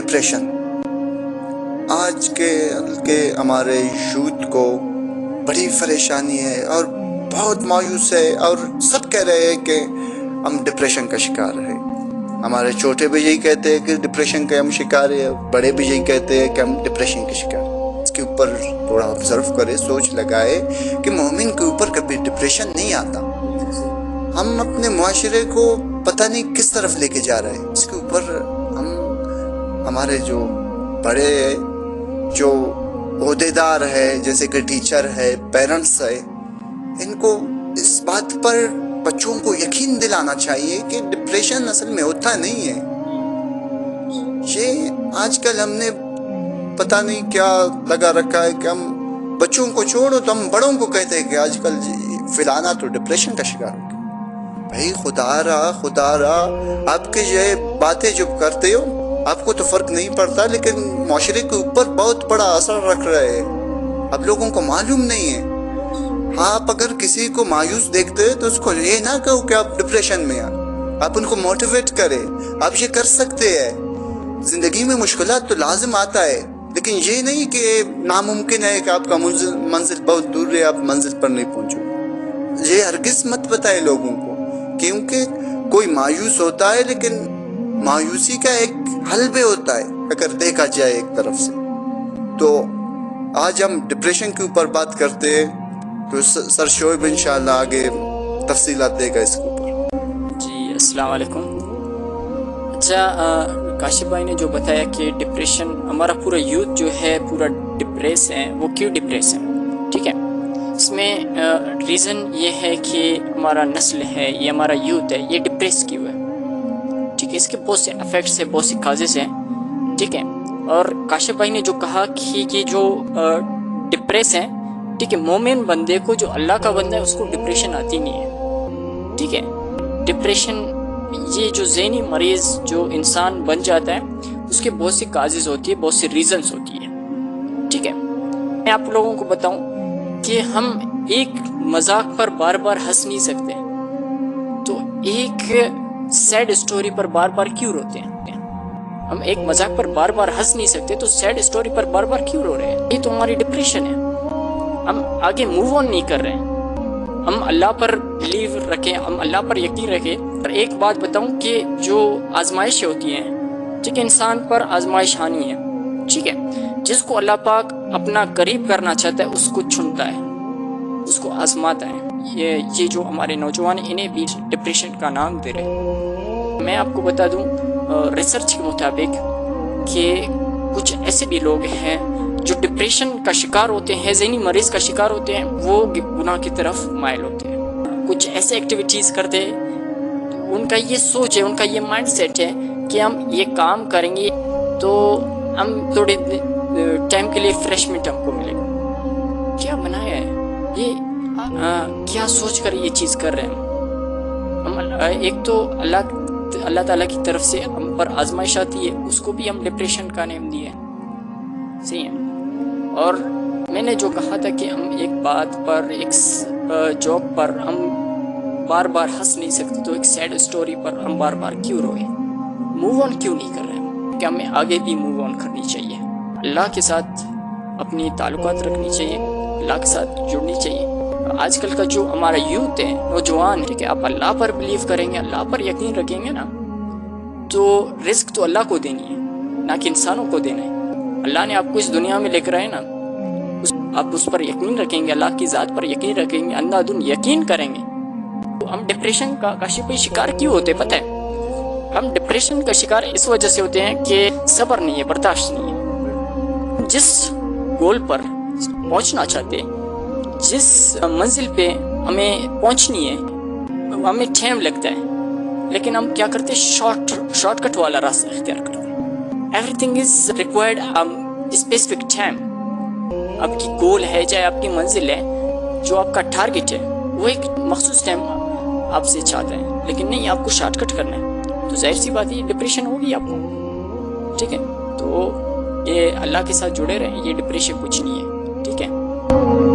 Depression آج کے ہمارے یوتھ کو بڑی پریشانی ہے اور بہت مایوس ہے، اور سب کہہ رہے ہیں کہ ہم ڈپریشن کا شکار ہیں۔ ہمارے چھوٹے بھی یہی کہتے ہیں کہ ڈپریشن کے ہم شکار ہیں، بڑے بھی یہی کہتے ہیں کہ ہم ڈپریشن کے شکار ہیں۔ اس کے اوپر تھوڑا آبزرو کرے، سوچ لگائے کہ مومن کے اوپر کبھی ڈپریشن نہیں آتا۔ ہم اپنے معاشرے کو پتہ نہیں کس طرف لے کے جا رہے ہیں۔ اس کے اوپر ہمارے جو بڑے جو عہدیدار ہے، جیسے کہ ٹیچر ہے، پیرنٹس ہے، ان کو اس بات پر بچوں کو یقین دلانا چاہیے کہ ڈپریشن اصل میں ہوتا نہیں ہے۔ یہ آج کل ہم نے پتہ نہیں کیا لگا رکھا ہے کہ ہم بچوں کو چھوڑو تو ہم بڑوں کو کہتے ہیں کہ آج کل فلانا تو ڈپریشن کا شکار ہو گیا۔ بھائی خدا را آپ کے یہ باتیں جو کرتے ہو آپ کو تو فرق نہیں پڑتا، لیکن معاشرے کے اوپر بہت بڑا اثر رکھ رہے ہیں۔ اب لوگوں کو معلوم نہیں ہے۔ آپ اگر کسی کو مایوس دیکھتے ہیں تو اس کو یہ نہ کہو کہ آپ ڈپریشن میں ہیں، آپ ان کو موٹیویٹ کریں، آپ یہ کر سکتے ہیں۔ زندگی میں مشکلات تو لازم آتا ہے، لیکن یہ نہیں کہ ناممکن ہے کہ آپ کا منزل بہت دور ہے، آپ منزل پر نہیں پہنچو۔ یہ ہرگز مت بتائے لوگوں کو، کیونکہ کوئی مایوس ہوتا ہے لیکن مایوسی کا ایک حل بھی ہوتا ہے اگر دیکھا جائے ایک طرف سے۔ تو آج ہم ڈپریشن کے اوپر بات کرتے ہیں، تو سر شعیب انشاءاللہ آگے تفصیلات دے گا اس کے اوپر۔ جی السلام علیکم۔ اچھا، کاشف بھائی نے جو بتایا کہ ڈپریشن ہمارا پورا یوتھ جو ہے پورا ڈپریس ہے، وہ کیوں ڈپریس ہے؟ ٹھیک ہے، اس میں ریزن یہ ہے کہ ہمارا نسل ہے، یہ ہمارا یوتھ ہے، یہ ڈپریس کیوں ہے؟ ٹھیک ہے، اس کے بہت سے افیکٹس ہیں، بہت سی کازز ہیں۔ ٹھیک ہے، اور کاشف بھائی نے جو کہا کہ یہ جو ڈپریس ہیں، ٹھیک ہے، مومن بندے کو، جو اللہ کا بندہ ہے، اس کو ڈپریشن آتی نہیں ہے۔ ٹھیک ہے، ڈپریشن یہ جو ذہنی مریض جو انسان بن جاتا ہے، اس کے بہت سی کازز ہوتی ہے، بہت سی ریزنز ہوتی ہے۔ ٹھیک ہے، میں آپ لوگوں کو بتاؤں کہ ہم ایک مذاق پر بار بار ہنس نہیں سکتے، تو ایک سیڈ اسٹوری پر بار بار کیوں روتے ہیں؟ ہم ایک مذاق پر بار بار ہنس نہیں سکتے تو سیڈ اسٹوری پر بار بار کیوں رو رہے ہیں؟ یہ تو ہماری ڈپریشن ہے۔ ہم آگے موو آن نہیں کر رہے ہیں۔ ہم اللہ پر بلیو رکھیں، ہم اللہ پر یقین رکھیں۔ اور ایک بات بتاؤں کہ جو آزمائشیں ہوتی ہیں، ٹھیک ہے، انسان پر آزمائش آنی ہے۔ ٹھیک ہے، جس کو اللہ پاک اپنا قریب کرنا چاہتا ہے اس کو چنتا ہے، اس کو آزماتا ہے۔ یہ جو ہمارے نوجوان ہیں، انہیں بھی ڈپریشن کا نام دے رہے ہیں۔ میں آپ کو بتا دوں ریسرچ کے مطابق کہ کچھ ایسے بھی لوگ ہیں جو ڈپریشن کا شکار ہوتے ہیں، ذہنی مریض کا شکار ہوتے ہیں، وہ گناہ کی طرف مائل ہوتے ہیں، کچھ ایسے ایکٹیویٹیز کرتے ہیں، ان کا یہ سوچ ہے، ان کا یہ مائنڈ سیٹ ہے کہ ہم یہ کام کریں گے تو ہم تھوڑے ٹائم کے لیے فریشمنٹ ہم کو ملے گا۔ کیا بنایا ہے یہ؟ کیا سوچ کر یہ چیز کر رہے ہیں ہم؟ ایک تو اللہ تعالیٰ کی طرف سے ہم پر آزمائش آتی ہے، اس کو بھی ہم ڈپریشن کا نام دیے، صحیح ہے۔ اور میں نے جو کہا تھا کہ ہم ایک بات پر، ایک جوک پر ہم بار بار ہنس نہیں سکتے، تو ایک سیڈ اسٹوری پر ہم بار بار کیوں روئے؟ موو آن کیوں نہیں کر رہے؟ کہ ہمیں آگے بھی موو آن کرنی چاہیے، اللہ کے ساتھ اپنی تعلقات رکھنی چاہیے، اللہ کے ساتھ جڑنی چاہیے۔ آج کل کا جو ہمارا یوتھ ہے، نوجوان ہے، کہ آپ اللہ پر بلیو کریں گے، اللہ پر یقین رکھیں گے نا، تو رزق تو اللہ کو دینی ہے، نہ کہ انسانوں کو دینا ہے۔ اللہ نے آپ کو اس دنیا میں لے کر آئے نا، آپ اس پر یقین رکھیں گے، اللہ کی ذات پر یقین رکھیں گے، اندھا دھند یقین کریں گے، تو ہم ڈپریشن کا کاشف شکار کیوں ہوتے پتہ ہے؟ ہم ڈپریشن کا شکار اس وجہ سے ہوتے ہیں کہ صبر نہیں ہے، برداشت نہیں ہے۔ جس گول پر پہنچنا چاہتے ہیں، جس منزل پہ ہمیں پہنچنی ہے، ہمیں ٹائم لگتا ہے، لیکن ہم کیا کرتے ہیں؟ شارٹ کٹ والا راستہ اختیار کرتے ہیں۔ Every thing is required specific time. آپ کی گول ہے، چاہے آپ کی منزل ہے، جو آپ کا ٹارگٹ ہے، وہ ایک مخصوص ٹائم آپ سے چاہتا ہے، لیکن نہیں، آپ کو شارٹ کٹ کرنا ہے، تو ظاہر سی بات ہے ڈپریشن ہوگی آپ کو۔ ٹھیک ہے، تو یہ اللہ کے ساتھ جڑے رہیں، یہ ڈپریشن کچھ نہیں ہے۔ ٹھیک ہے۔